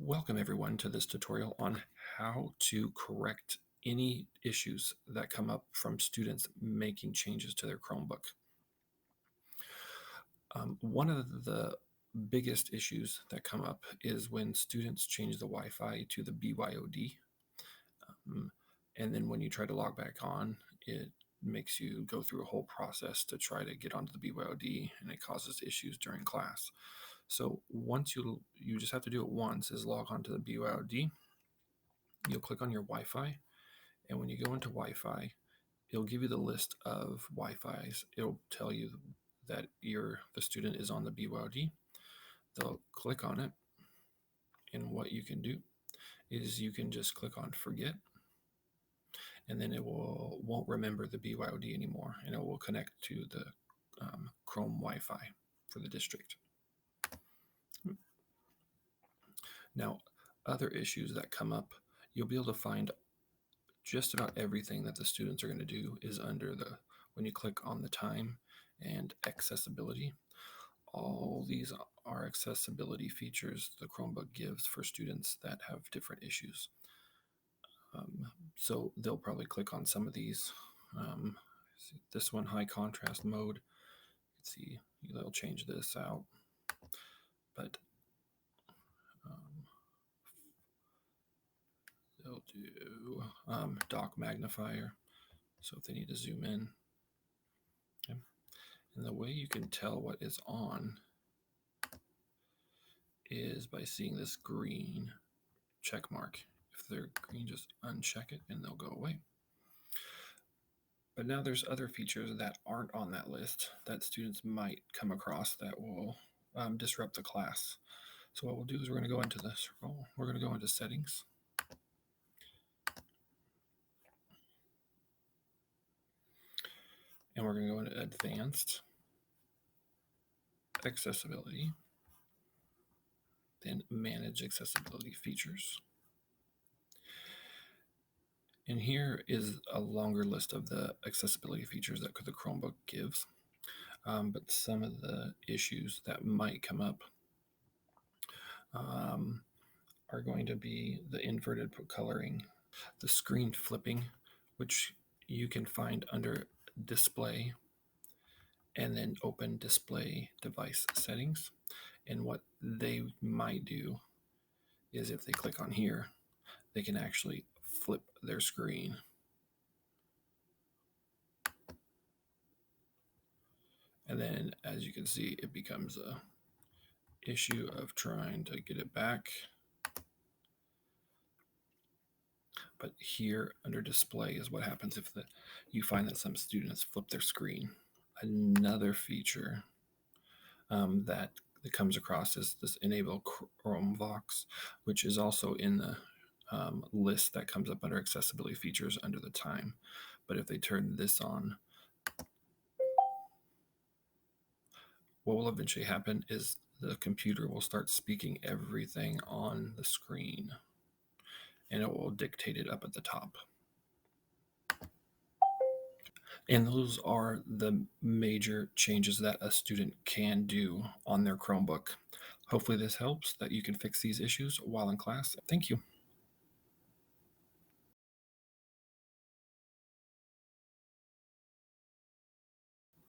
Welcome everyone to this tutorial on how to correct any issues that come up from students making changes to their Chromebook. One of the biggest issues that come up is when students change the Wi-Fi to the BYOD. Um, and then when you try to log back on, it makes you go through a whole process to try to get onto the BYOD, and it causes issues during class. So once you just have to do it once, is log on to the BYOD. You'll click on your Wi-Fi, and when you go into Wi-Fi, it'll give you the list of Wi-Fis. It'll tell you that the student is on the BYOD. They'll click on it, and what you can do is you can just click on forget, and then it won't remember the BYOD anymore, and it will connect to the Chrome Wi-Fi for the district. Now, other issues that come up, you'll be able to find just about everything that the students are going to do is under when you click on the time and accessibility. All these are accessibility features the Chromebook gives for students that have different issues. So they'll probably click on some of these. This one, high contrast mode. Let's see, they'll change this out. But they'll do dock magnifier. So if they need to zoom in. Okay. And the way you can tell what is on is by seeing this green check mark. If they're green, just uncheck it and they'll go away. But now there's other features that aren't on that list that students might come across that will disrupt the class. So what we'll do is we're going to go into the circle. We're going to go into settings. And we're going to go into advanced accessibility. Then manage accessibility features. And here is a longer list of the accessibility features that the Chromebook gives. But some of the issues that might come up are going to be the inverted coloring, the screen flipping, which you can find under display, and then open display device settings. And what they might do is if they click on here, they can actually flip their screen. And then, as you can see, it becomes a issue of trying to get it back. But here under display is what happens if you find that some students flip their screen. Another feature that comes across is this enable Chromebook, which is also in the list that comes up under accessibility features under the time. But if they turn this on, what will eventually happen is the computer will start speaking everything on the screen, and it will dictate it up at the top. And those are the major changes that a student can do on their Chromebook. Hopefully this helps, that you can fix these issues while in class. Thank you.